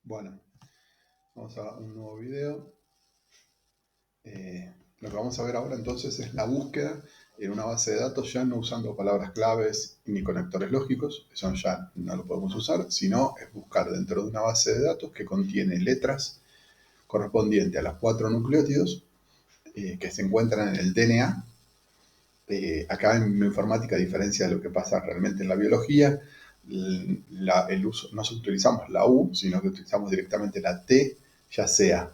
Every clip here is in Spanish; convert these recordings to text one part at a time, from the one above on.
Bueno, vamos a un nuevo video. Lo que vamos a ver ahora entonces es la búsqueda en una base de datos, ya no usando palabras claves ni conectores lógicos, eso ya no lo podemos usar, sino es buscar dentro de una base de datos que contiene letras correspondientes a los 4 nucleótidos que se encuentran en el DNA. Acá en informática, a diferencia de lo que pasa realmente en la biología, no utilizamos la U, sino que utilizamos directamente la T, ya sea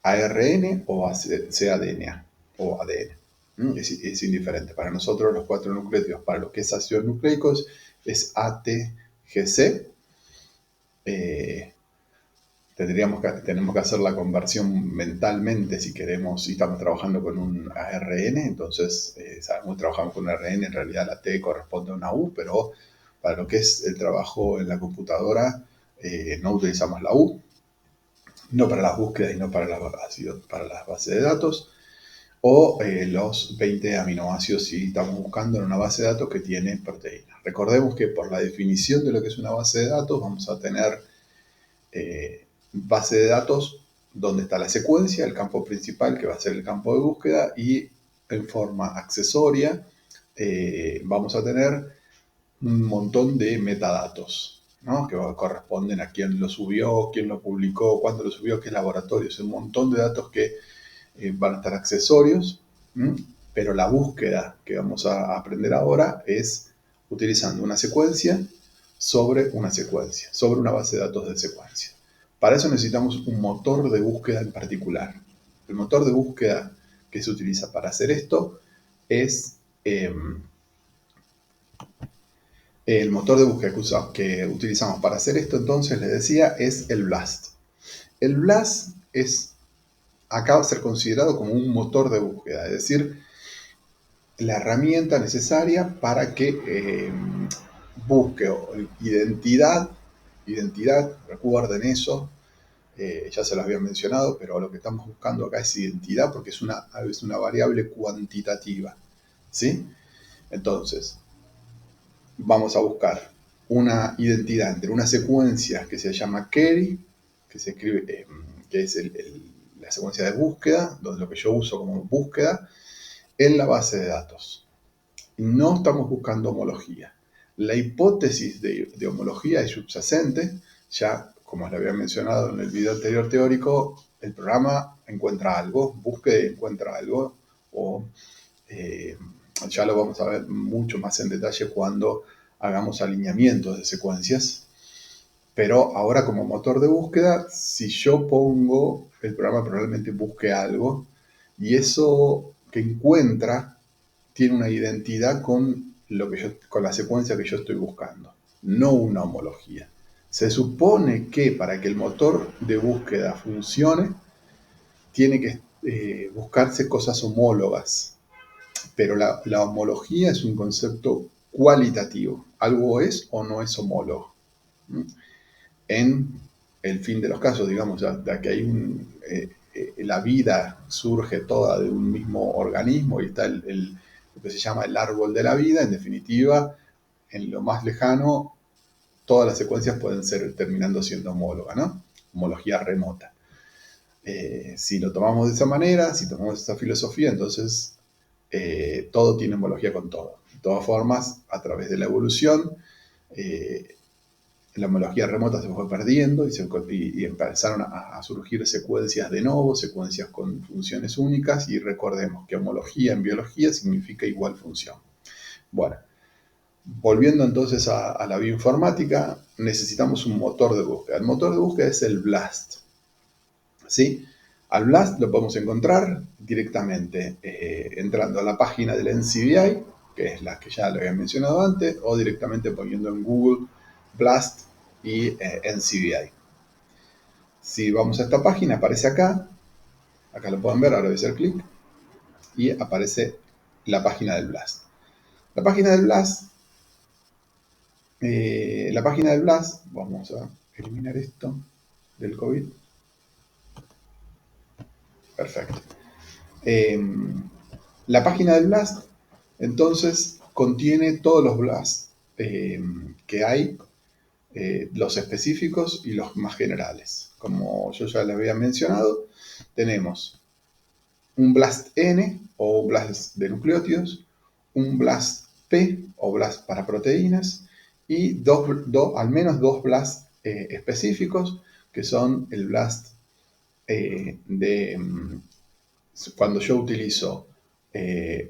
ARN o sea DNA o ADN. Es indiferente. Para nosotros los 4 nucleótidos, para lo que es ácidos nucleicos, es ATGC. Tenemos que hacer la conversión mentalmente si queremos, si estamos trabajando con un ARN, entonces sabemos que trabajamos con un ARN, en realidad la T corresponde a una U, pero para lo que es el trabajo en la computadora no utilizamos la U, no para las búsquedas y no para las bases de datos, o los 20 aminoácidos si estamos buscando en una base de datos que tiene proteínas. Recordemos que por la definición de lo que es una base de datos vamos a tener base de datos donde está la secuencia, el campo principal que va a ser el campo de búsqueda, y en forma accesoria vamos a tener un montón de metadatos, ¿no? Que corresponden a quién lo subió, quién lo publicó, cuándo lo subió, qué laboratorio. Es un montón de datos que van a estar accesorios, pero la búsqueda que vamos a aprender ahora es utilizando una secuencia sobre una secuencia, sobre una base de datos de secuencia. Para eso necesitamos un motor de búsqueda en particular. El motor de búsqueda que se utiliza para hacer esto es el motor de búsqueda que utilizamos para hacer esto, entonces les decía, es el BLAST. El BLAST acaba de ser considerado como un motor de búsqueda, es decir, la herramienta necesaria para que busque identidad, recuerden eso, ya se lo había mencionado, pero lo que estamos buscando acá es identidad porque es una variable cuantitativa, ¿sí? Entonces, vamos a buscar una identidad entre una secuencia que se llama query, que se escribe, que es la secuencia de búsqueda, donde lo que yo uso como búsqueda, en la base de datos. No estamos buscando homología. La hipótesis de homología es subyacente. Ya, como les había mencionado en el video anterior teórico, el programa encuentra algo, busca y encuentra algo, o ya lo vamos a ver mucho más en detalle cuando hagamos alineamientos de secuencias. Pero ahora como motor de búsqueda, si yo pongo, el programa probablemente busque algo y eso que encuentra tiene una identidad con la secuencia que yo estoy buscando, no una homología. Se supone que para que el motor de búsqueda funcione, tiene que buscarse cosas homólogas, pero la homología es un concepto cualitativo. Algo es o no es homólogo. En el fin de los casos, digamos, ya que hay la vida surge toda de un mismo organismo y está lo que se llama el árbol de la vida, en definitiva, en lo más lejano, todas las secuencias pueden ser terminando siendo homólogas, ¿no? Homología remota. Si lo tomamos de esa manera, si tomamos esa filosofía, entonces todo tiene homología con todo. De todas formas, a través de la evolución, la homología remota se fue perdiendo y empezaron a surgir secuencias de novo, secuencias con funciones únicas, y recordemos que homología en biología significa igual función. Bueno, volviendo entonces a la bioinformática, necesitamos un motor de búsqueda. El motor de búsqueda es el BLAST, ¿sí? Al BLAST lo podemos encontrar directamente entrando a la página del NCBI, que es la que ya lo había mencionado antes, o directamente poniendo en Google BLAST y NCBI. Si vamos a esta página, aparece acá lo pueden ver, ahora voy a hacer clic, y aparece la página del BLAST. La página del BLAST, vamos a eliminar esto del COVID. Perfecto. La página del BLAST, entonces, contiene todos los BLAST que hay los específicos y los más generales. Como yo ya les había mencionado, tenemos un BLAST N o BLAST de nucleótidos, un BLAST P o BLAST para proteínas y al menos dos BLAST específicos, que son el BLAST cuando yo utilizo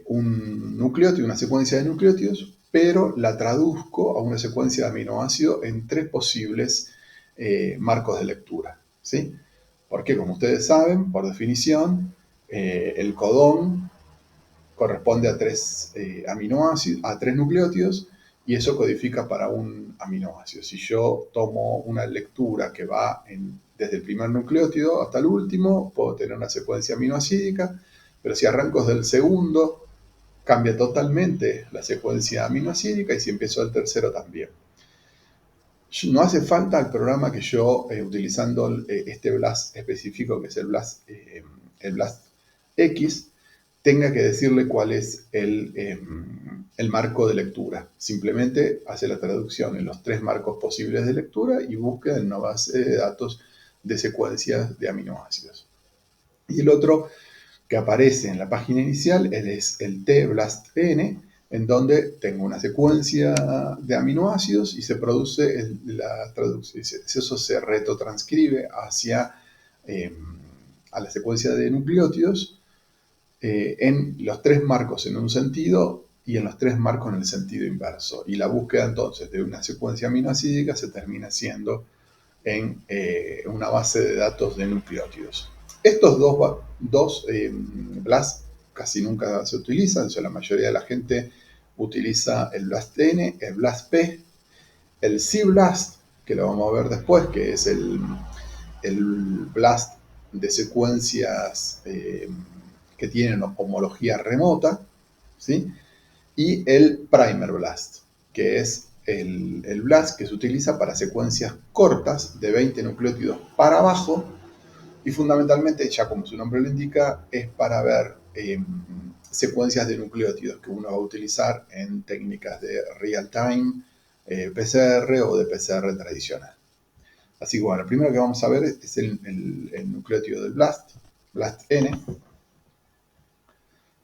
un nucleótido, una secuencia de nucleótidos, pero la traduzco a una secuencia de aminoácidos en tres posibles marcos de lectura, ¿sí? Porque, como ustedes saben, por definición, el codón corresponde a tres aminoácidos, a tres nucleótidos, y eso codifica para un aminoácido. Si yo tomo una lectura que va desde el primer nucleótido hasta el último, puedo tener una secuencia aminoácidica, pero si arranco desde el segundo, cambia totalmente la secuencia aminoácidica, y si empiezo del tercero también. No hace falta el programa que yo, utilizando este BLAST específico, que es el BLAST X, tenga que decirle cuál es el marco de lectura. Simplemente hace la traducción en los tres marcos posibles de lectura y busca en una base de datos de secuencias de aminoácidos. Y el otro que aparece en la página inicial es el tBLASTn, en donde tengo una secuencia de aminoácidos y se produce la traducción, eso se retrotranscribe hacia a la secuencia de nucleótidos en los tres marcos en un sentido y en los tres marcos en el sentido inverso. Y la búsqueda entonces de una secuencia aminoácidica se termina haciendo en una base de datos de nucleótidos. Estos dos BLAST casi nunca se utilizan, o sea, la mayoría de la gente utiliza el BLAST-N, el BLAST-P, el cBLAST, que lo vamos a ver después, que es el BLAST de secuencias que tienen homología remota, ¿sí? Y el primer BLAST, que es el BLAST que se utiliza para secuencias cortas de 20 nucleótidos para abajo, y fundamentalmente, ya como su nombre lo indica, es para ver secuencias de nucleótidos que uno va a utilizar en técnicas de real-time, PCR o de PCR tradicional. Así que bueno, lo primero que vamos a ver es el nucleótido del BLAST, BLAST-N.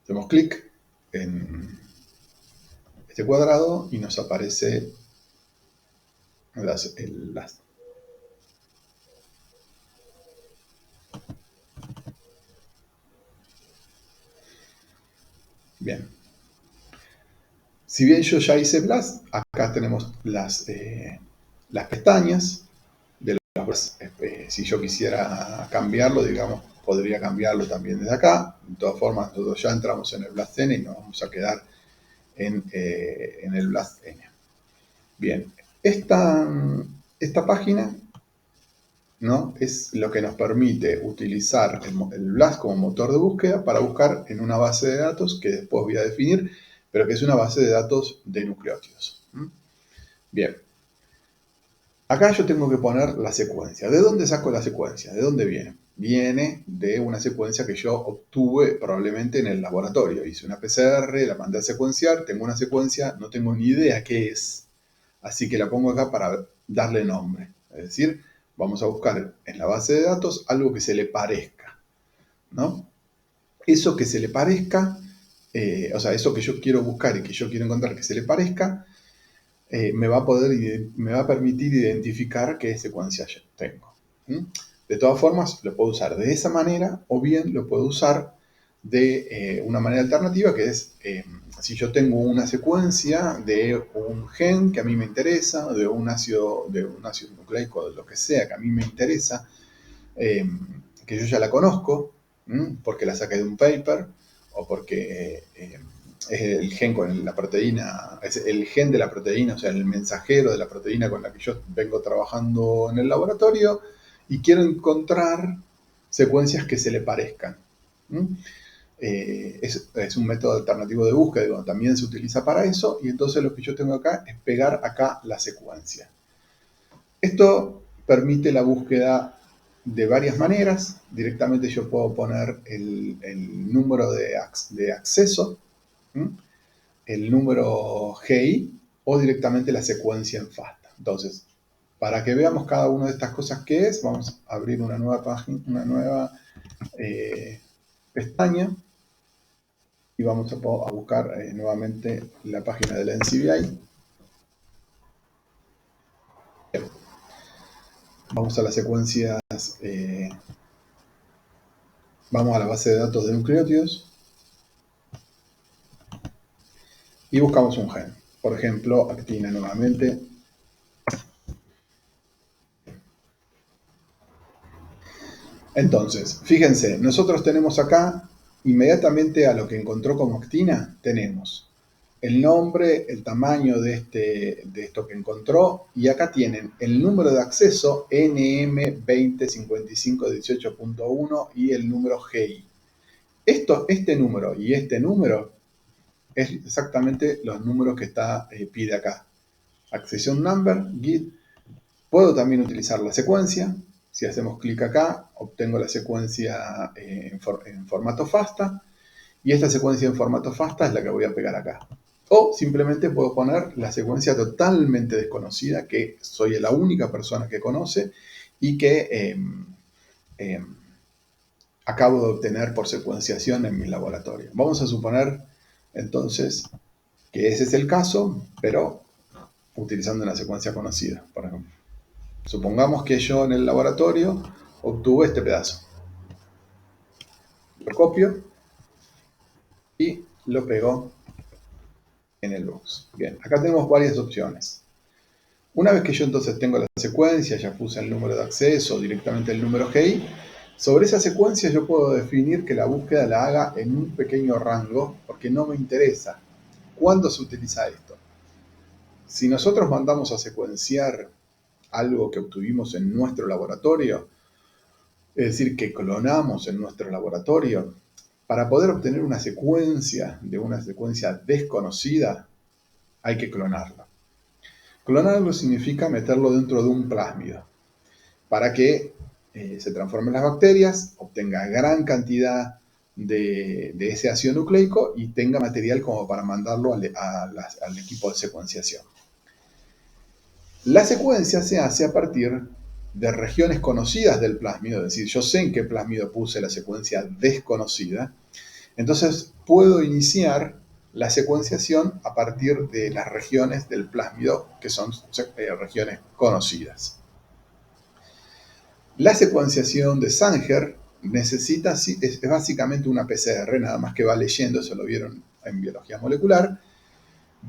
Hacemos clic en este cuadrado y nos aparece el BLAST. Bien. Si bien yo ya hice BLAST, acá tenemos las pestañas de los BLAST. Si yo quisiera cambiarlo, digamos, podría cambiarlo también desde acá. De todas formas, nosotros ya entramos en el BLAST-N y nos vamos a quedar en el BLAST-N. Bien, esta página, ¿no?, es lo que nos permite utilizar el BLAST como motor de búsqueda para buscar en una base de datos que después voy a definir, pero que es una base de datos de nucleótidos. Bien, acá yo tengo que poner la secuencia. ¿De dónde saco la secuencia? ¿De dónde viene? Viene de una secuencia que yo obtuve probablemente en el laboratorio. Hice una PCR, la mandé a secuenciar, tengo una secuencia, no tengo ni idea qué es, así que la pongo acá para darle nombre. Es decir, vamos a buscar en la base de datos algo que se le parezca, ¿no? Eso que se le parezca, o sea, eso que yo quiero buscar y que yo quiero encontrar que se le parezca, me va a permitir identificar qué secuencia yo tengo. De todas formas, lo puedo usar de esa manera, o bien lo puedo usar de una manera alternativa, que es si yo tengo una secuencia de un gen que a mí me interesa, de un ácido nucleico, de lo que sea que a mí me interesa, que yo ya la conozco, porque la saqué de un paper, o porque es el gen con la proteína, es el gen de la proteína, o sea, el mensajero de la proteína con la que yo vengo trabajando en el laboratorio, y quiero encontrar secuencias que se le parezcan. Es un método alternativo de búsqueda, también se utiliza para eso, y entonces lo que yo tengo acá es pegar acá la secuencia. Esto permite la búsqueda de varias maneras. Directamente yo puedo poner el número de acceso, el número GI, o directamente la secuencia en FASTA. Entonces, Para que veamos cada una de estas cosas que es, vamos a abrir una nueva página, una nueva pestaña y vamos a buscar nuevamente la página de la NCBI. Vamos a las secuencias, vamos a la base de datos de nucleótidos y buscamos un gen. Por ejemplo, actina nuevamente. Entonces, fíjense, nosotros tenemos acá, inmediatamente a lo que encontró como actina, tenemos el nombre, el tamaño de esto que encontró, y acá tienen el número de acceso NM205518.1 y el número GI. Este número y este número es exactamente los números que pide acá. Accession number, git. Puedo también utilizar la secuencia. Si hacemos clic acá, obtengo la secuencia en formato FASTA. Y esta secuencia en formato FASTA es la que voy a pegar acá. O simplemente puedo poner la secuencia totalmente desconocida, que soy la única persona que conoce y que acabo de obtener por secuenciación en mi laboratorio. Vamos a suponer entonces que ese es el caso, pero utilizando una secuencia conocida, por ejemplo. Supongamos que yo en el laboratorio obtuve este pedazo. Lo copio y lo pego en el box. Bien, acá tenemos varias opciones. Una vez que yo entonces tengo la secuencia, ya puse el número de acceso, directamente el número GI, sobre esa secuencia yo puedo definir que la búsqueda la haga en un pequeño rango, porque no me interesa. ¿Cuándo se utiliza esto? Si nosotros mandamos a secuenciar algo que obtuvimos en nuestro laboratorio, es decir, que clonamos en nuestro laboratorio, para poder obtener una secuencia de una secuencia desconocida, hay que clonarla. Clonarlo significa meterlo dentro de un plásmido para que se transformen las bacterias, obtenga gran cantidad de ese ácido nucleico y tenga material como para mandarlo al equipo de secuenciación. La secuencia se hace a partir de regiones conocidas del plásmido, es decir, yo sé en qué plásmido puse la secuencia desconocida, entonces puedo iniciar la secuenciación a partir de las regiones del plásmido que son regiones conocidas. La secuenciación de Sanger es básicamente una PCR, nada más que va leyendo, eso lo vieron en biología molecular,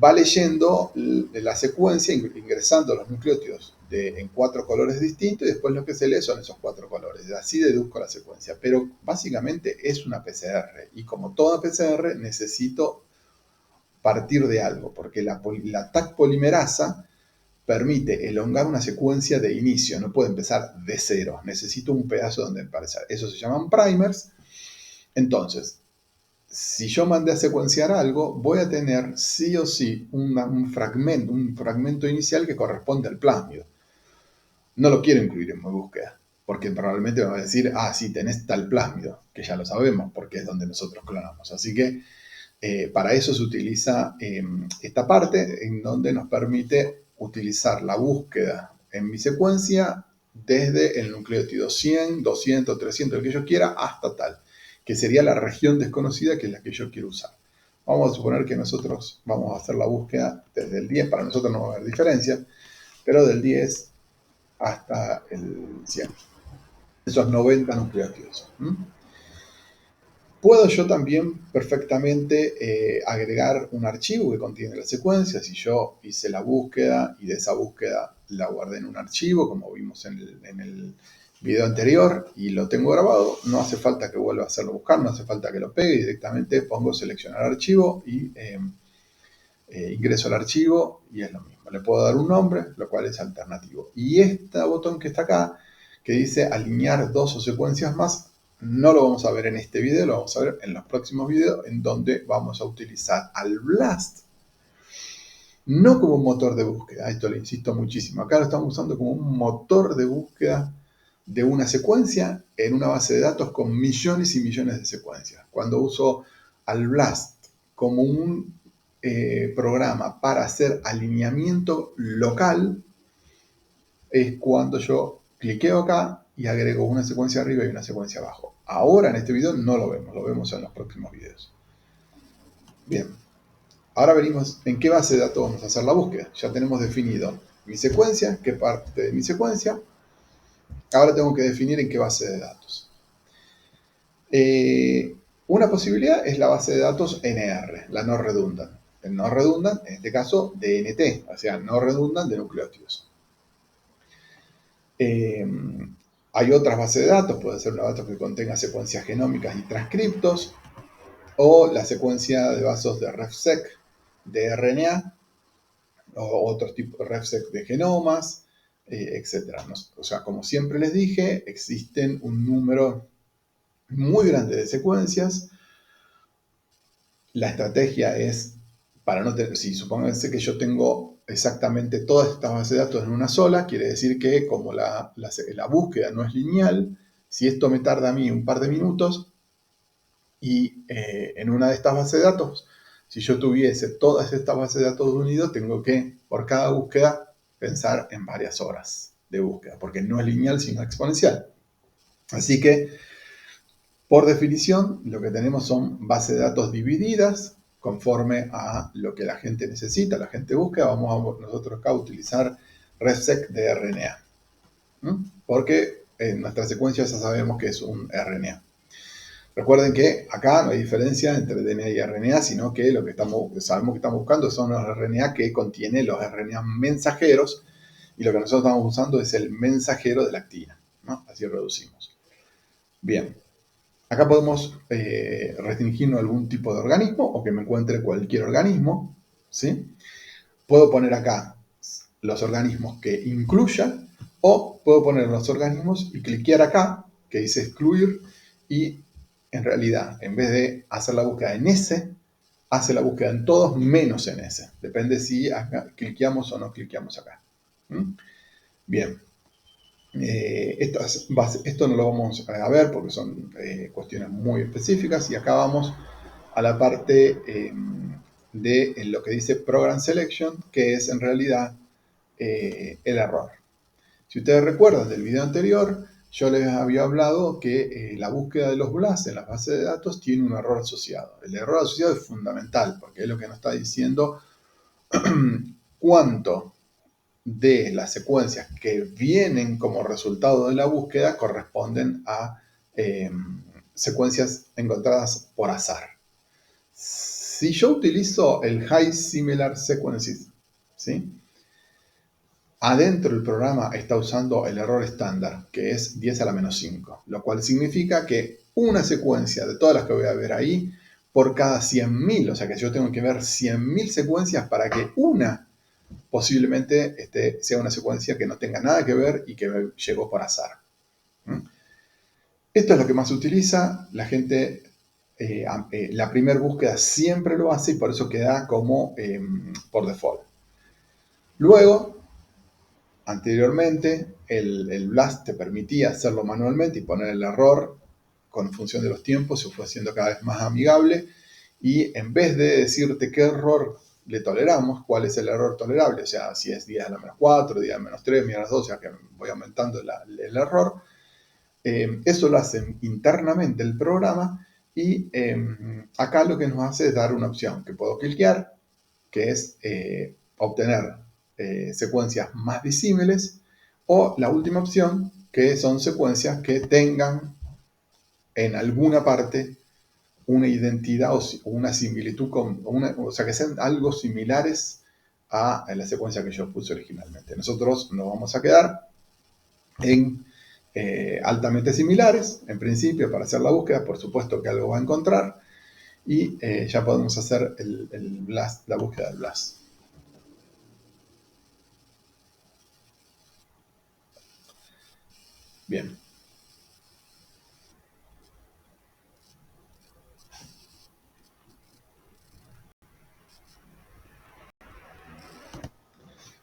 va leyendo la secuencia, ingresando los nucleótidos en 4 colores distintos y después lo que se lee son esos 4 colores. Así deduzco la secuencia. Pero básicamente es una PCR y como toda PCR necesito partir de algo porque la Taq polimerasa permite elongar una secuencia de inicio, no puedo empezar de cero, necesito un pedazo donde empezar. Eso se llaman primers. Entonces, si yo mandé a secuenciar algo, voy a tener sí o sí un fragmento inicial que corresponde al plásmido. No lo quiero incluir en mi búsqueda, porque probablemente me va a decir, ah, sí, tenés tal plásmido, que ya lo sabemos, porque es donde nosotros clonamos. Así que para eso se utiliza esta parte, en donde nos permite utilizar la búsqueda en mi secuencia desde el nucleótido 100, 200, 300, el que yo quiera, hasta tal, que sería la región desconocida, que es la que yo quiero usar. Vamos a suponer que nosotros vamos a hacer la búsqueda desde el 10, para nosotros no va a haber diferencia, pero del 10 hasta el 100. Esos 90 nucleótidos. Puedo yo también perfectamente agregar un archivo que contiene la secuencia. Si yo hice la búsqueda y de esa búsqueda la guardé en un archivo, como vimos en el video anterior, y lo tengo grabado, no hace falta que vuelva a hacerlo buscar, no hace falta que lo pegue, directamente pongo seleccionar archivo y ingreso al archivo y es lo mismo. Le puedo dar un nombre, lo cual es alternativo. Y este botón que está acá, que dice alinear 2 o secuencias más, no lo vamos a ver en este video, lo vamos a ver en los próximos videos, en donde vamos a utilizar al BLAST, no como un motor de búsqueda, esto lo insisto muchísimo, acá lo estamos usando como un motor de búsqueda de una secuencia en una base de datos con millones y millones de secuencias. Cuando uso al BLAST como un programa para hacer alineamiento local, es cuando yo cliqueo acá y agrego una secuencia arriba y una secuencia abajo. Ahora en este video no lo vemos en los próximos videos. Bien, ahora venimos en qué base de datos vamos a hacer la búsqueda. Ya tenemos definido mi secuencia, qué parte de mi secuencia. Ahora tengo que definir en qué base de datos. Una posibilidad es la base de datos NR, la no redundant. El no redundant, en este caso, DNT, o sea, no redundant de nucleótidos. Hay otras bases de datos, puede ser una base que contenga secuencias genómicas y transcriptos, o la secuencia de bases de RefSeq de RNA, o otros tipos de RefSeq de genomas, etc. O sea, como siempre les dije, existen un número muy grande de secuencias. La estrategia es, para no tener, si supónganse que yo tengo exactamente todas estas bases de datos en una sola, quiere decir que como la búsqueda no es lineal, si esto me tarda a mí un par de minutos, y en una de estas bases de datos, si yo tuviese todas estas bases de datos unidas, tengo que, por cada búsqueda, pensar en varias horas de búsqueda, porque no es lineal, sino exponencial. Así que, por definición, lo que tenemos son bases de datos divididas conforme a lo que la gente necesita, la gente busca. Vamos nosotros acá a utilizar RefSeq de RNA, ¿no? Porque en nuestra secuencia ya sabemos que es un RNA. Recuerden que acá no hay diferencia entre DNA y RNA, sino que lo que sabemos que estamos buscando son los RNA que contienen los RNA mensajeros, y lo que nosotros estamos usando es el mensajero de la actina, ¿no? Así reducimos. Bien, acá podemos restringirnos a algún tipo de organismo o que me encuentre cualquier organismo, ¿sí? Puedo poner acá los organismos que incluya, o puedo poner los organismos y cliquear acá, que dice excluir, y en realidad, en vez de hacer la búsqueda en ese, hace la búsqueda en todos menos en ese. Depende si acá cliqueamos o no cliqueamos acá. Bien. Esto no lo vamos a ver porque son cuestiones muy específicas, y acá vamos a la parte de lo que dice Program Selection, que es en realidad el error. Si ustedes recuerdan del video anterior, yo les había hablado que la búsqueda de los BLAST en las bases de datos tiene un error asociado. El error asociado es fundamental porque es lo que nos está diciendo cuánto de las secuencias que vienen como resultado de la búsqueda corresponden a secuencias encontradas por azar. Si yo utilizo el High Similar Sequences, ¿sí? Adentro el programa está usando el error estándar, que es 10 a la menos 5, lo cual significa que una secuencia de todas las que voy a ver ahí, por cada 100.000, o sea que yo tengo que ver 100.000 secuencias para que una posiblemente sea una secuencia que no tenga nada que ver y que me llegó por azar. Esto es lo que más se utiliza. La gente, la primera búsqueda siempre lo hace y por eso queda como por default. Luego, anteriormente, el BLAST te permitía hacerlo manualmente y poner el error con función de los tiempos. Se fue haciendo cada vez más amigable, y en vez de decirte qué error le toleramos, cuál es el error tolerable, o sea, si es 10 a la menos 4, 10 a la menos 3, 10 a la 2, o sea que voy aumentando el error, eso lo hace internamente el programa, y acá lo que nos hace es dar una opción que puedo cliquear, que es obtener secuencias más disímiles, o la última opción, que son secuencias que tengan en alguna parte una identidad o una similitud, o sea, que sean algo similares a la secuencia que yo puse originalmente. Nosotros nos vamos a quedar en altamente similares, en principio, para hacer la búsqueda. Por supuesto que algo va a encontrar, y ya podemos hacer el BLAST, la búsqueda del BLAST. Bien.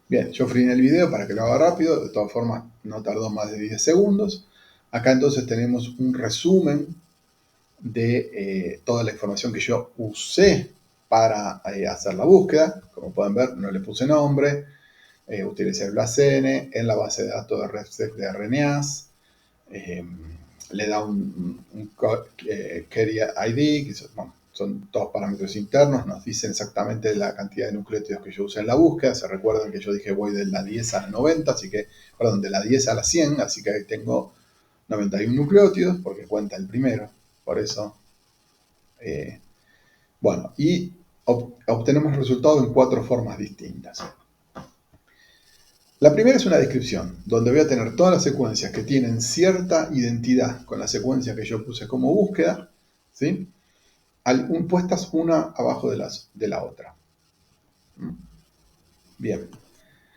Bien, yo frené el video para que lo haga rápido. De todas formas, no tardó más de 10 segundos. Acá entonces tenemos un resumen de toda la información que yo usé para hacer la búsqueda. Como pueden ver, no le puse nombre, utiliza el BLAST-N en la base de datos de RefSec de RNAs, le da un carry ID, que son todos parámetros internos, nos dicen exactamente la cantidad de nucleótidos que yo usé en la búsqueda. Se recuerdan que yo dije voy de la 10 a la 90, así que, perdón, de la 10 a la 100, así que ahí tengo 91 nucleótidos, porque cuenta el primero, por eso. Bueno, y obtenemos el resultado en 4 formas distintas. La primera es una descripción, donde voy a tener todas las secuencias que tienen cierta identidad con la secuencia que yo puse como búsqueda, ¿sí? Puestas una abajo de la otra. Bien,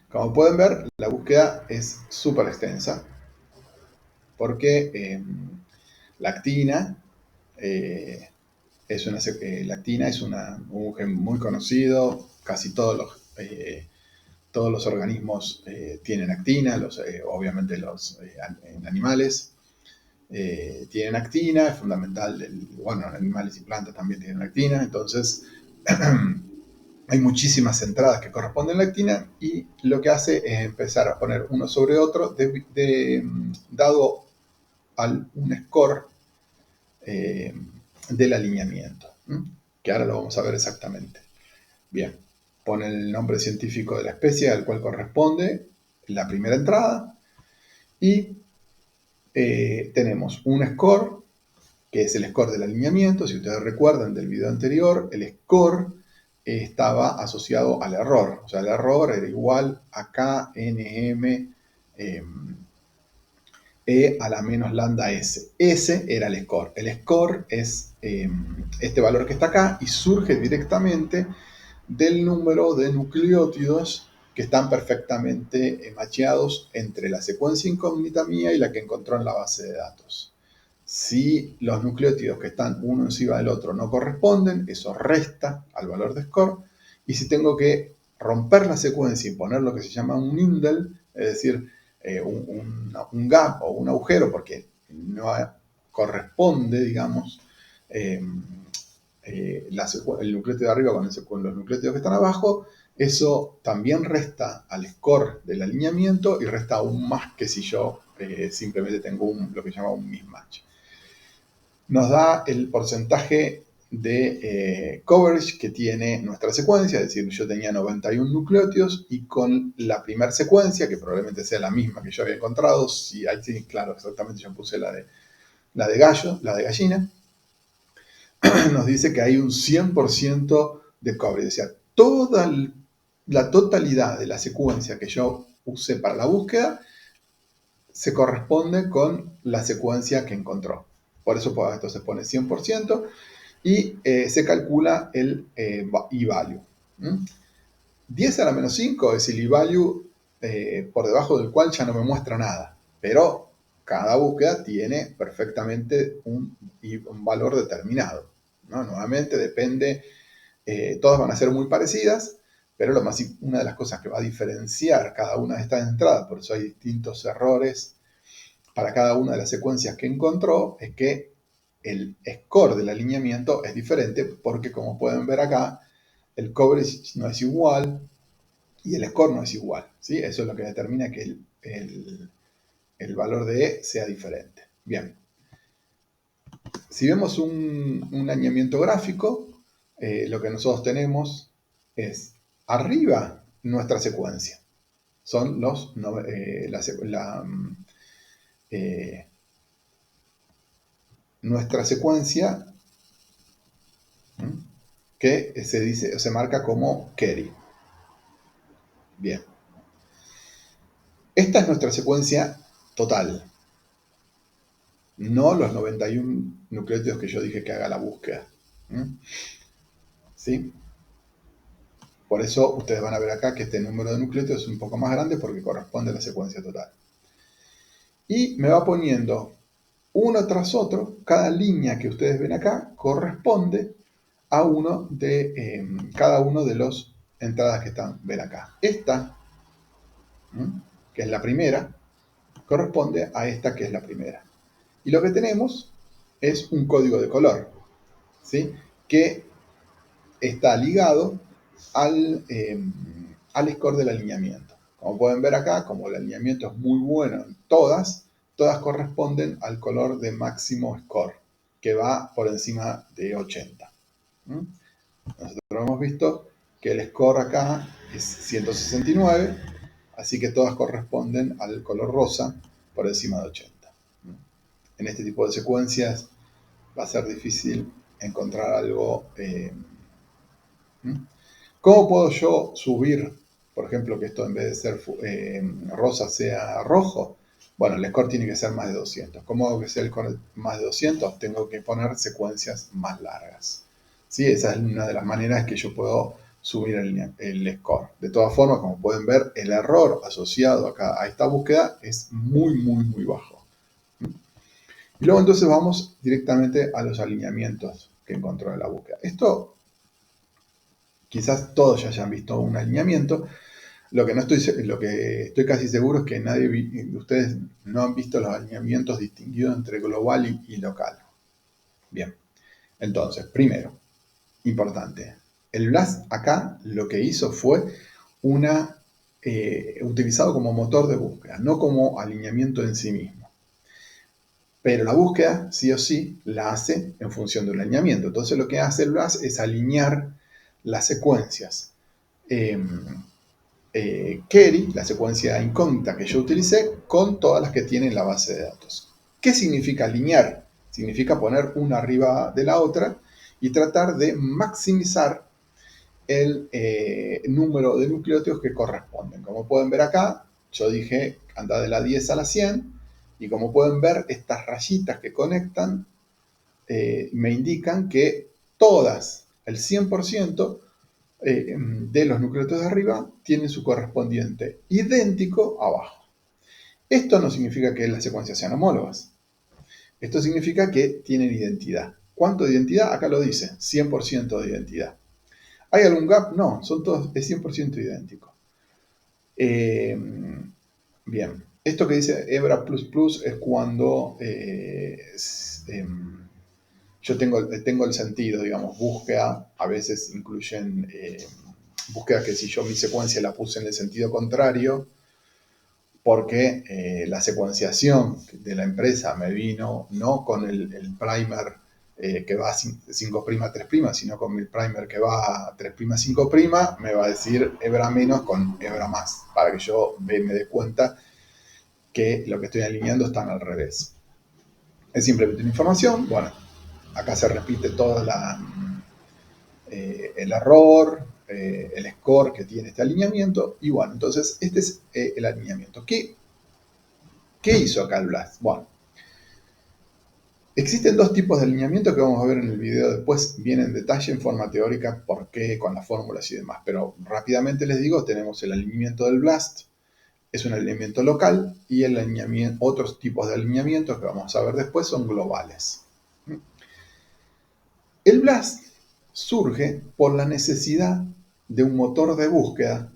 como pueden ver, la búsqueda es súper extensa, porque lactina lactina es un gen muy conocido, casi todos los organismos tienen actina, obviamente en animales tienen actina, es fundamental, bueno, animales y plantas también tienen actina, entonces hay muchísimas entradas que corresponden a la actina y lo que hace es empezar a poner uno sobre otro dado un score del alineamiento, que ahora lo vamos a ver exactamente. Bien, pone el nombre científico de la especie al cual corresponde la primera entrada y tenemos un score, que es el score del alineamiento. Si ustedes recuerdan del video anterior, el score estaba asociado al error. O sea, el error era igual a KNM E a la menos lambda S. Ese era el score. El score es este valor que está acá y surge directamente del número de nucleótidos que están perfectamente macheados entre la secuencia incógnita mía y la que encontró en la base de datos. Si los nucleótidos que están uno encima del otro no corresponden, eso resta al valor de score. Y si tengo que romper la secuencia y poner lo que se llama un indel, es decir, un gap o un agujero, porque no corresponde, digamos, el nucleótido de arriba con los nucleótidos que están abajo, eso también resta al score del alineamiento y resta aún más que si yo simplemente tengo lo que se llama un mismatch. Nos da el porcentaje de coverage que tiene nuestra secuencia, es decir, yo tenía 91 nucleótidos y con la primera secuencia, que probablemente sea la misma que yo había encontrado, sí, claro, exactamente yo puse la de gallina, nos dice que hay un 100% de coverage, o sea, toda la totalidad de la secuencia que yo usé para la búsqueda se corresponde con la secuencia que encontró. Por eso esto se pone 100% y se calcula el e-value. 10 a la menos 5 es el e-value por debajo del cual ya no me muestra nada, pero cada búsqueda tiene perfectamente un valor determinado, ¿no? Nuevamente depende, todas van a ser muy parecidas, pero una de las cosas que va a diferenciar cada una de estas entradas, por eso hay distintos errores para cada una de las secuencias que encontró, es que el score del alineamiento es diferente porque, como pueden ver acá, el coverage no es igual y el score no es igual, ¿sí? Eso es lo que determina que el valor de E sea diferente. Bien. Si vemos un alineamiento gráfico, lo que nosotros tenemos es arriba nuestra secuencia. Son nuestra secuencia que se marca como carry. Bien. Esta es nuestra secuencia total. No los 91 nucleótidos que yo dije que haga la búsqueda. ¿Sí? Por eso ustedes van a ver acá que este número de nucleótidos es un poco más grande porque corresponde a la secuencia total. Y me va poniendo uno tras otro, cada línea que ustedes ven acá corresponde a cada uno de las entradas que ven acá. Esta, que es la primera, corresponde a esta que es la primera. Y lo que tenemos es un código de color, ¿sí? Que está ligado al score del alineamiento. Como pueden ver acá, como el alineamiento es muy bueno en todas corresponden al color de máximo score, que va por encima de 80. ¿Mm? Nosotros hemos visto que el score acá es 169, así que todas corresponden al color rosa por encima de 80. En este tipo de secuencias va a ser difícil encontrar algo. ¿Cómo puedo yo subir, por ejemplo, que esto en vez de ser rosa sea rojo? Bueno, el score tiene que ser más de 200. ¿Cómo hago que sea el score más de 200? Tengo que poner secuencias más largas. ¿Sí? Esa es una de las maneras que yo puedo subir el score. De todas formas, como pueden ver, el error asociado acá a esta búsqueda es muy, muy, muy bajo. Y luego entonces vamos directamente a los alineamientos que encontró en la búsqueda. Esto quizás todos ya hayan visto un alineamiento. Lo que estoy casi seguro es que nadie de ustedes no han visto los alineamientos distinguidos entre global y local. Bien, entonces, primero, importante, el BLAST acá lo que hizo fue utilizado como motor de búsqueda, no como alineamiento en sí mismo. Pero la búsqueda, sí o sí, la hace en función de un alineamiento. Entonces lo que hace el BLAST es alinear las secuencias query, la secuencia incógnita que yo utilicé, con todas las que tiene en la base de datos. ¿Qué significa alinear? Significa poner una arriba de la otra y tratar de maximizar el número de nucleótidos que corresponden. Como pueden ver acá, yo dije anda de la 10 a la 100 y como pueden ver, estas rayitas que conectan me indican que todas, el 100%, de los nucleótidos de arriba tienen su correspondiente idéntico abajo. Esto no significa que las secuencias sean homólogas. Esto significa que tienen identidad. ¿Cuánto de identidad? Acá lo dice, 100% de identidad. ¿Hay algún gap? No, son todos, es 100% idéntico. Bien, esto que dice Hebra++ es cuando yo tengo el sentido, digamos, búsqueda, a veces incluyen búsqueda que si yo mi secuencia la puse en el sentido contrario, porque la secuenciación de la empresa me vino no con el primer que va 5' 3', sino con el primer que va 3', 5', me va a decir hebra menos con hebra más, para que yo me dé cuenta que lo que estoy alineando están al revés. Es simplemente una información, bueno, acá se repite todo el error, el score que tiene este alineamiento, y bueno, entonces este es el alineamiento. ¿Qué hizo acá el BLAST? Bueno, existen dos tipos de alineamiento que vamos a ver en el video después, bien en detalle en forma teórica, por qué, con las fórmulas y demás, pero rápidamente les digo, tenemos el alineamiento del BLAST, es un alineamiento local, y otros tipos de alineamientos que vamos a ver después son globales. El BLAST surge por la necesidad de un motor de búsqueda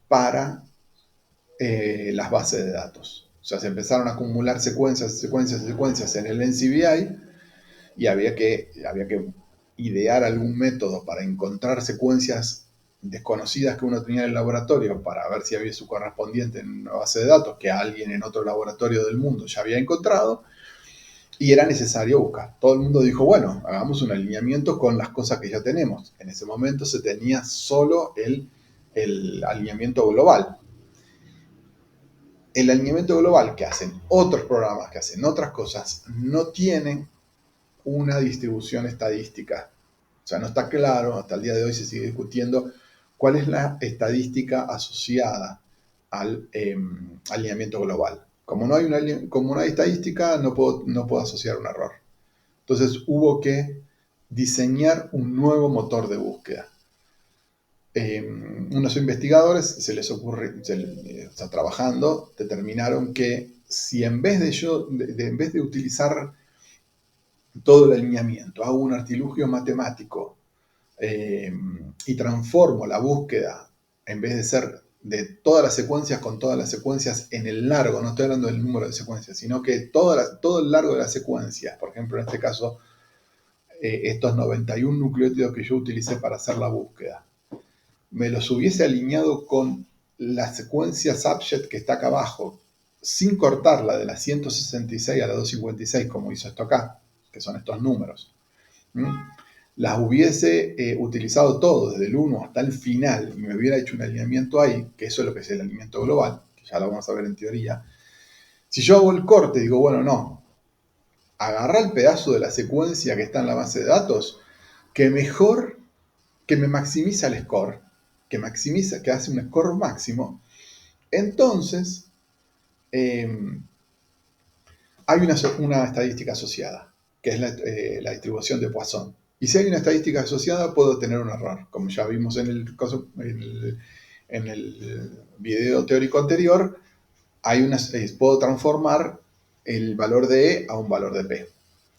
para las bases de datos. O sea, se empezaron a acumular secuencias en el NCBI y había que idear algún método para encontrar secuencias desconocidas que uno tenía en el laboratorio para ver si había su correspondiente en una base de datos que alguien en otro laboratorio del mundo ya había encontrado. Y era necesario buscar. Todo el mundo dijo, bueno, hagamos un alineamiento con las cosas que ya tenemos. En ese momento se tenía solo el alineamiento global. El alineamiento global que hacen otros programas, que hacen otras cosas, no tienen una distribución estadística. O sea, no está claro, hasta el día de hoy se sigue discutiendo cuál es la estadística asociada al alineamiento global. Como no hay estadística, no puedo asociar un error. Entonces hubo que diseñar un nuevo motor de búsqueda. Unos investigadores está trabajando, determinaron que si en vez de utilizar todo el alineamiento, hago un artilugio matemático y transformo la búsqueda, en vez de ser de todas las secuencias con todas las secuencias en el largo, no estoy hablando del número de secuencias, sino que todo el largo de las secuencias, por ejemplo, en este caso, estos 91 nucleótidos que yo utilicé para hacer la búsqueda, me los hubiese alineado con la secuencia subjet que está acá abajo, sin cortarla de la 166 a la 256, como hizo esto acá, que son estos números, las hubiese utilizado todo, desde el 1 hasta el final, y me hubiera hecho un alineamiento ahí, que eso es lo que es el alineamiento global, que ya lo vamos a ver en teoría. Si yo hago el corte y digo, bueno, no, agarra el pedazo de la secuencia que está en la base de datos, que mejor, que me maximiza el score, que hace un score máximo, entonces hay una estadística asociada, que es la distribución de Poisson. Y si hay una estadística asociada, puedo tener un error. Como ya vimos en el video teórico anterior, puedo transformar el valor de E a un valor de P.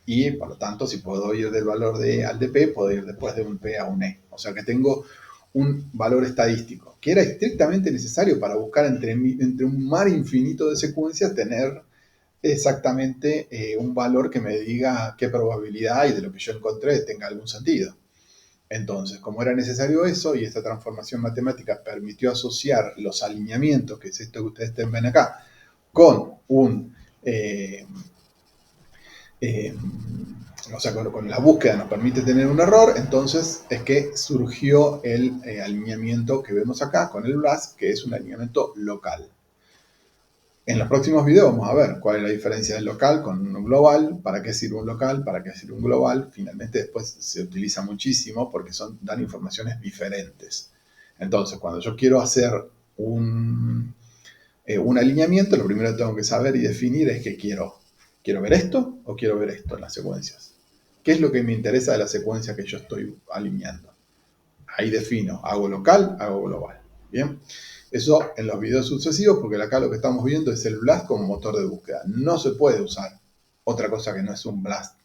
Y por lo tanto, si puedo ir del valor de E al de P, puedo ir después de un P a un E. O sea que tengo un valor estadístico, que era estrictamente necesario para buscar entre un mar infinito de secuencias, tener exactamente un valor que me diga qué probabilidad hay de lo que yo encontré tenga algún sentido. Entonces, como era necesario eso, y esta transformación matemática permitió asociar los alineamientos, que es esto que ustedes ven acá, con o sea, con la búsqueda nos permite tener un error, entonces es que surgió el alineamiento que vemos acá con el BLAST, que es un alineamiento local. En los próximos videos vamos a ver cuál es la diferencia del local con un global, para qué sirve un local, para qué sirve un global. Finalmente después se utiliza muchísimo porque dan informaciones diferentes. Entonces, cuando yo quiero hacer un alineamiento, lo primero que tengo que saber y definir es que quiero ver esto o quiero ver esto en las secuencias. ¿Qué es lo que me interesa de la secuencia que yo estoy alineando? Ahí defino, hago local, hago global. Bien, eso en los videos sucesivos, porque acá lo que estamos viendo es el BLAST como motor de búsqueda. No se puede usar otra cosa que no es un BLAST,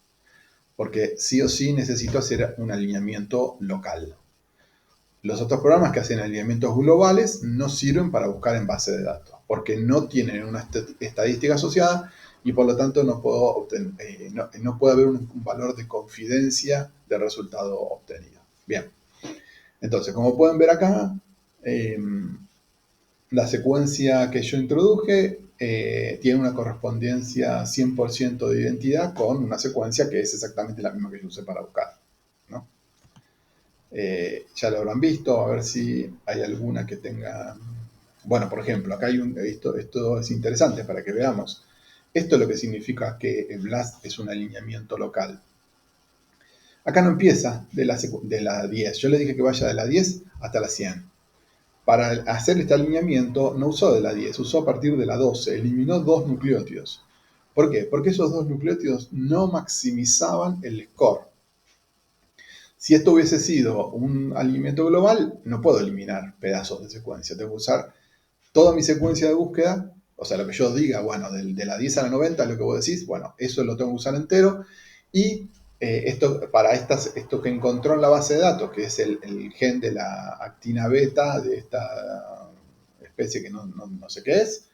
porque sí o sí necesito hacer un alineamiento local. Los otros programas que hacen alineamientos globales no sirven para buscar en base de datos, porque no tienen una estadística asociada y por lo tanto no puede haber un valor de confidencia del resultado obtenido. Bien, entonces como pueden ver acá, la secuencia que yo introduje tiene una correspondencia 100% de identidad con una secuencia que es exactamente la misma que yo usé para buscar, ¿no? Ya lo habrán visto, a ver si hay alguna que tenga... Bueno, por ejemplo, acá hay esto es interesante para que veamos. Esto es lo que significa que el BLAST es un alineamiento local. Acá no empieza de la 10. Yo le dije que vaya de la 10 hasta la 100. Para hacer este alineamiento no usó de la 10, usó a partir de la 12. Eliminó 2 nucleótidos. ¿Por qué? Porque esos 2 nucleótidos no maximizaban el score. Si esto hubiese sido un alineamiento global, no puedo eliminar pedazos de secuencia. Tengo que usar toda mi secuencia de búsqueda, o sea, lo que yo diga, bueno, de la 10 a la 90, lo que vos decís, bueno, eso lo tengo que usar entero. Y esto que encontró en la base de datos, que es el gen de la actina beta de esta especie que no sé qué es,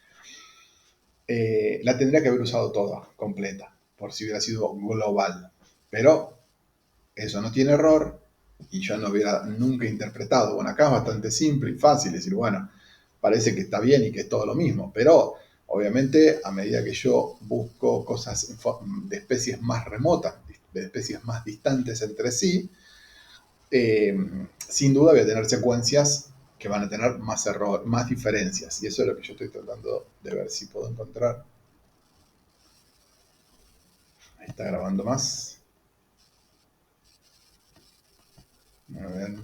la tendría que haber usado toda, completa, por si hubiera sido global. Pero eso no tiene error y yo no hubiera nunca interpretado. Bueno, acá es bastante simple y fácil decir, bueno, parece que está bien y que es todo lo mismo, pero obviamente a medida que yo busco cosas de especies más remotas, de especies más distantes entre sí, sin duda voy a tener secuencias que van a tener más diferencias, y eso es lo que yo estoy tratando de ver si puedo encontrar. Ahí está grabando más. A ver.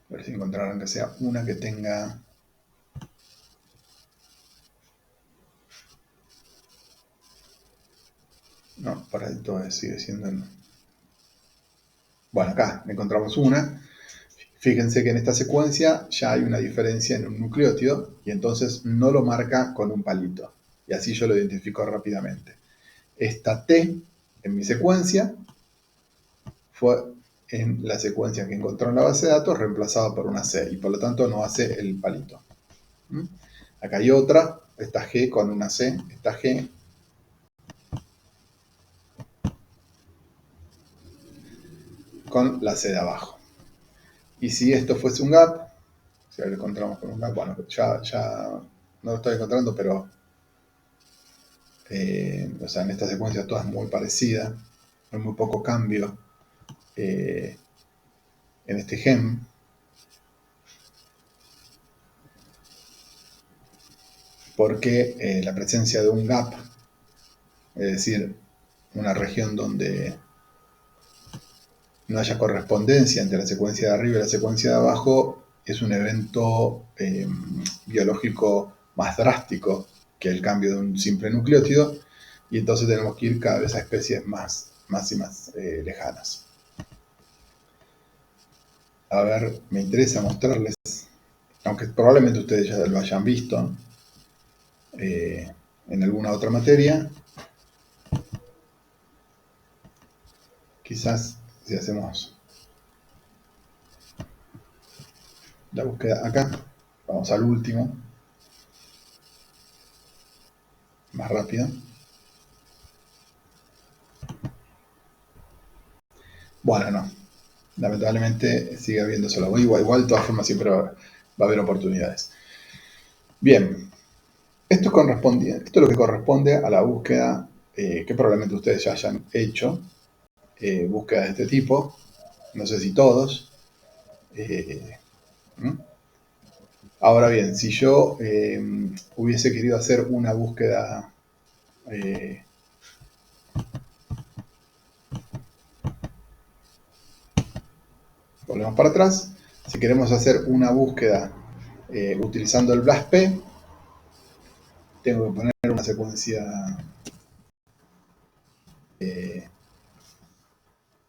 A ver si encontraron que sea una que tenga... No, para ahí todo sigue siendo... Bueno, acá encontramos una. Fíjense que en esta secuencia ya hay una diferencia en un nucleótido y entonces no lo marca con un palito. Y así yo lo identifico rápidamente. Esta T en mi secuencia fue en la secuencia que encontró en la base de datos reemplazada por una C y por lo tanto no hace el palito. Acá hay otra, esta G con una C, esta G con la C de abajo. Y si esto fuese un gap, si lo encontramos con un gap, bueno, ya no lo estoy encontrando, pero o sea, en esta secuencia toda es muy parecida, hay muy poco cambio en este gem. Porque la presencia de un gap, es decir, una región donde no haya correspondencia entre la secuencia de arriba y la secuencia de abajo, es un evento biológico más drástico que el cambio de un simple nucleótido, y entonces tenemos que ir cada vez a especies más y más lejanas. A ver, me interesa mostrarles, aunque probablemente ustedes ya lo hayan visto en alguna otra materia. Quizás si hacemos la búsqueda acá, vamos al último, más rápido. Bueno, no, lamentablemente sigue habiendo solo. Igual de todas formas siempre va a haber oportunidades. Bien, esto es lo que corresponde a la búsqueda que probablemente ustedes ya hayan hecho, búsquedas de este tipo, no sé si todos. Ahora bien, si yo hubiese querido hacer una búsqueda volvemos para atrás. Si queremos hacer una búsqueda utilizando el BLAST-P, tengo que poner una secuencia que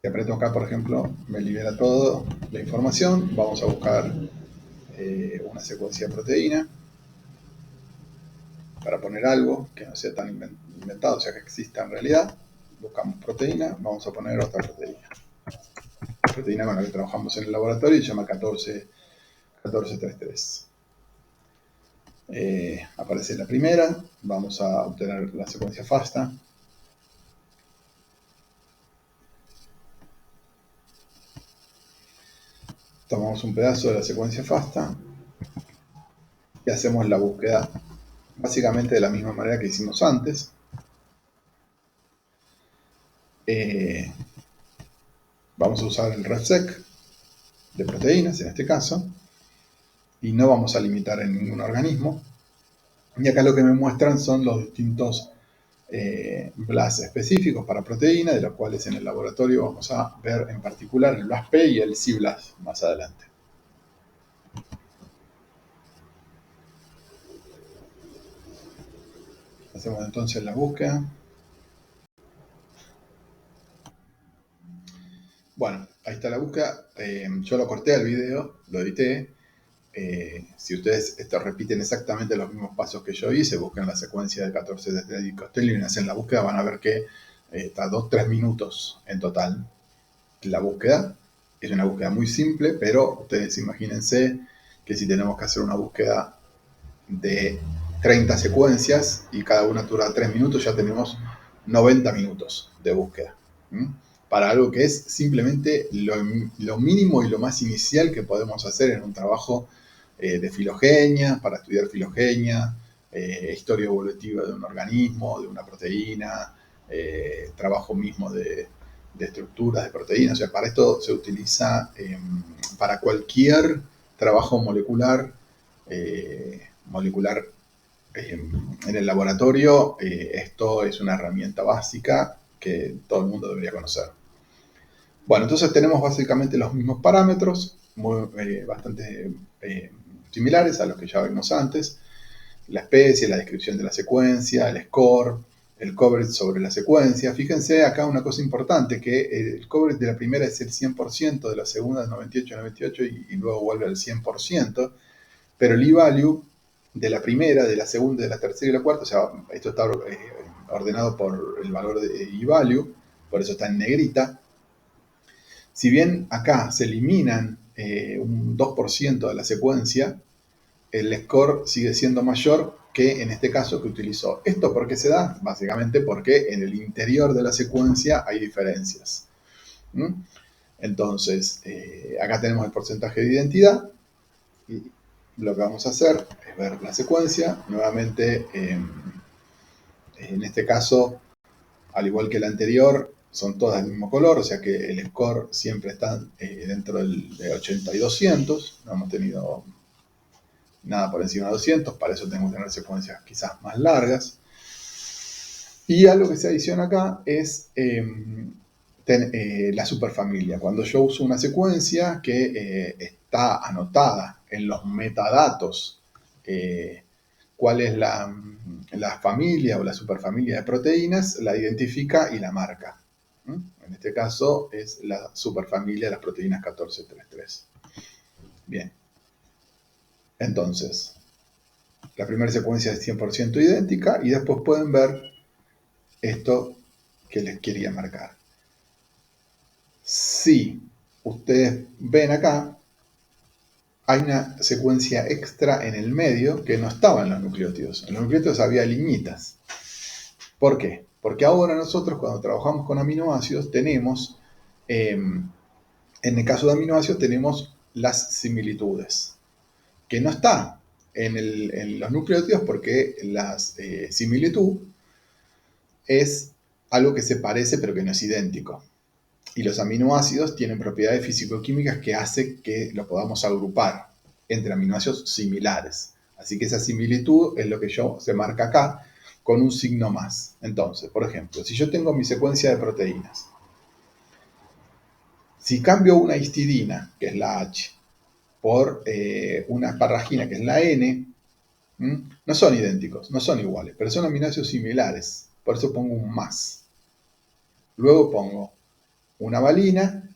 aprieto acá, por ejemplo, me libera toda la información. Vamos a buscar una secuencia de proteína para poner algo que no sea tan inventado, o sea que exista en realidad. Buscamos proteína, vamos a poner otra proteína. La proteína con la que trabajamos en el laboratorio se llama 1433. Aparece la primera, vamos a obtener la secuencia FASTA. Tomamos un pedazo de la secuencia FASTA y hacemos la búsqueda básicamente de la misma manera que hicimos antes. Vamos a usar el RefSeq de proteínas en este caso y no vamos a limitar en ningún organismo. Y acá lo que me muestran son los distintos BLAS específicos para proteína, de los cuales en el laboratorio vamos a ver en particular el BLAST-P y el C-BLAST más adelante. Hacemos entonces la búsqueda. Bueno, ahí está la búsqueda. Yo lo corté al video, lo edité. Si ustedes repiten exactamente los mismos pasos que yo hice, buscan la secuencia de 14 de Costello y hacen la búsqueda, van a ver que está 2-3 minutos en total la búsqueda. Es una búsqueda muy simple, pero ustedes imagínense que si tenemos que hacer una búsqueda de 30 secuencias y cada una dura 3 minutos, ya tenemos 90 minutos de búsqueda. Para algo que es simplemente lo mínimo y lo más inicial que podemos hacer en un trabajo de filogenia, para estudiar filogenia, historia evolutiva de un organismo, de una proteína, trabajo mismo de estructuras de proteínas. O sea, para esto se utiliza para cualquier trabajo molecular en el laboratorio. Esto es una herramienta básica que todo el mundo debería conocer. Bueno, entonces tenemos básicamente los mismos parámetros, bastante similares a los que ya vimos antes. La especie, la descripción de la secuencia, el score, el coverage sobre la secuencia. Fíjense acá una cosa importante, que el coverage de la primera es el 100%, de la segunda es 98 y luego vuelve al 100%, pero el e-value de la primera, de la segunda, de la tercera y la cuarta, o sea, esto está ordenado por el valor de e-value, por eso está en negrita. Si bien acá se eliminan un 2% de la secuencia, el score sigue siendo mayor que en este caso que utilizó. ¿Esto por qué se da? Básicamente porque en el interior de la secuencia hay diferencias. Entonces, acá tenemos el porcentaje de identidad y lo que vamos a hacer es ver la secuencia. Nuevamente, en este caso, al igual que el anterior, son todas del mismo color, o sea que el score siempre está dentro de 80 y 200. No hemos tenido nada por encima de 200, para eso tenemos que tener secuencias quizás más largas. Y algo que se adiciona acá es la superfamilia. Cuando yo uso una secuencia que está anotada en los metadatos, cuál es la familia o la superfamilia de proteínas, la identifica y la marca. En este caso es la superfamilia de las proteínas 1433. Bien, entonces, la primera secuencia es 100% idéntica y después pueden ver esto que les quería marcar. Si ustedes ven acá, hay una secuencia extra en el medio que no estaba en los nucleótidos. En los nucleótidos había liñitas. ¿Por qué? Porque ahora nosotros cuando trabajamos con aminoácidos tenemos, en el caso de aminoácidos tenemos las similitudes, que no está en los nucleótidos porque la similitud es algo que se parece pero que no es idéntico. Y los aminoácidos tienen propiedades físico-químicas que hacen que lo podamos agrupar entre aminoácidos similares. Así que esa similitud es lo que se marca acá con un signo más. Entonces, por ejemplo, si yo tengo mi secuencia de proteínas, si cambio una histidina, que es la H, por una asparagina, que es la N, no son idénticos, no son iguales, pero son aminoácidos similares. Por eso pongo un más. Luego pongo una valina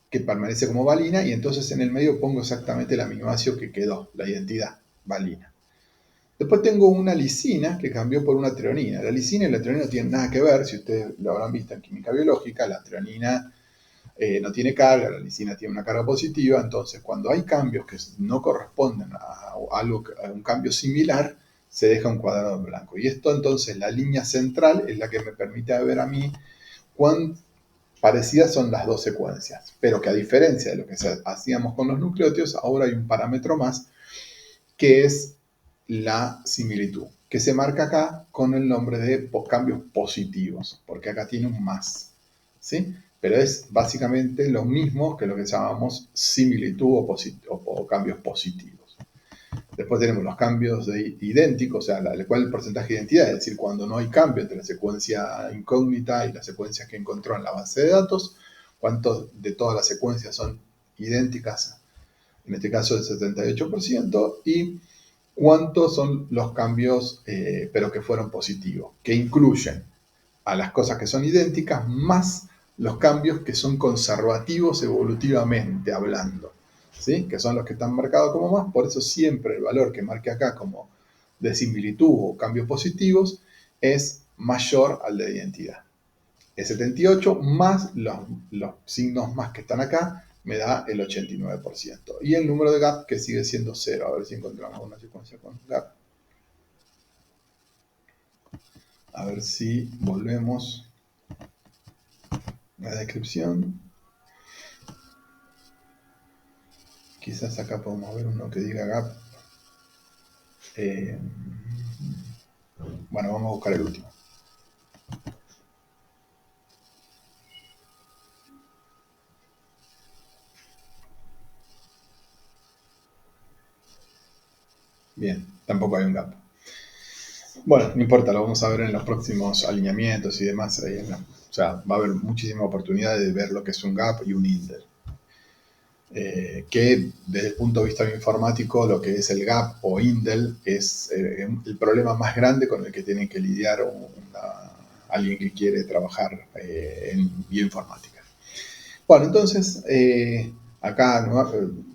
que permanece como valina y entonces en el medio pongo exactamente el aminoácido que quedó, la identidad, valina. Después tengo una lisina que cambió por una treonina. La lisina y la treonina no tienen nada que ver, si ustedes lo habrán visto en química biológica, la treonina no tiene carga, la lisina tiene una carga positiva, entonces cuando hay cambios que no corresponden a un cambio similar, se deja un cuadrado en blanco. Y esto entonces, la línea central es la que me permite ver a mí cuán parecidas son las dos secuencias, pero que a diferencia de lo que hacíamos con los nucleótidos, ahora hay un parámetro más que es la similitud, que se marca acá con el nombre de cambios positivos, porque acá tiene un más, ¿sí? Pero es básicamente lo mismo que lo que llamamos similitud o cambios positivos. Después tenemos los cambios idénticos, o sea, cuál es el porcentaje de identidad, es decir, cuando no hay cambio entre la secuencia incógnita y las secuencias que encontró en la base de datos, cuántos de todas las secuencias son idénticas, en este caso el 78%, y cuántos son los cambios, pero que fueron positivos, que incluyen a las cosas que son idénticas más los cambios que son conservativos evolutivamente hablando, ¿sí? Que son los que están marcados como más. Por eso siempre el valor que marque acá como de similitud o cambios positivos es mayor al de identidad. El 78 más los signos más que están acá me da el 89%. Y el número de gap que sigue siendo 0. A ver si encontramos una secuencia con gap. A ver si volvemos a la descripción. Quizás acá podemos ver uno que diga gap. Bueno, vamos a buscar el último. Bien, tampoco hay un gap. Bueno, no importa, lo vamos a ver en los próximos alineamientos y demás. O sea, va a haber muchísima oportunidad de ver lo que es un gap y un indel. Que desde el punto de vista informático, lo que es el gap o indel es el problema más grande con el que tiene que lidiar alguien que quiere trabajar en bioinformática. Bueno, entonces, acá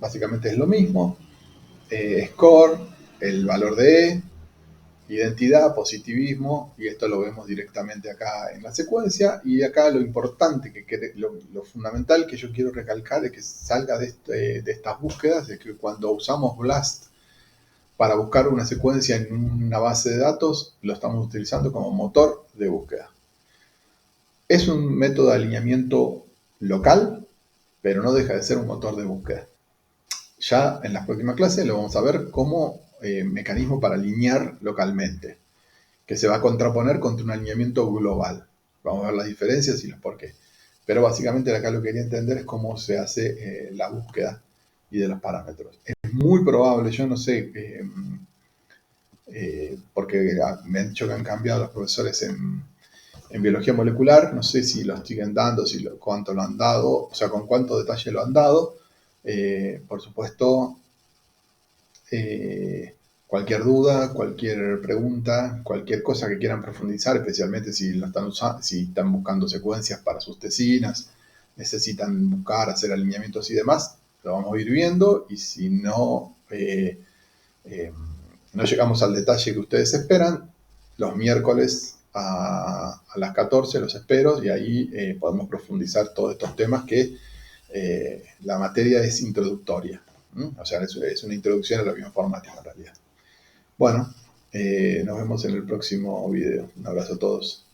básicamente es lo mismo. Score, el valor de E, identidad, positivismo, y esto lo vemos directamente acá en la secuencia. Y acá lo importante, lo fundamental que yo quiero recalcar es que salga de estas búsquedas, es que cuando usamos BLAST para buscar una secuencia en una base de datos, lo estamos utilizando como motor de búsqueda. Es un método de alineamiento local, pero no deja de ser un motor de búsqueda. Ya en las próximas clases lo vamos a ver como mecanismo para alinear localmente, que se va a contraponer contra un alineamiento global. Vamos a ver las diferencias y los por qué. Pero básicamente acá lo que quería entender es cómo se hace la búsqueda y de los parámetros. Es muy probable, yo no sé, porque me han dicho que han cambiado los profesores en biología molecular, no sé si lo siguen dando, cuánto lo han dado, o sea, con cuánto detalle lo han dado. Por supuesto, cualquier duda, cualquier pregunta, cualquier cosa que quieran profundizar, especialmente si si están buscando secuencias para sus tesinas, necesitan buscar, hacer alineamientos y demás, lo vamos a ir viendo, y si no, no llegamos al detalle que ustedes esperan, los miércoles a las 14 los espero, y ahí podemos profundizar todos estos temas que la materia es introductoria. O sea, es una introducción a la bioinformática en realidad. Bueno, nos vemos en el próximo video. Un abrazo a todos.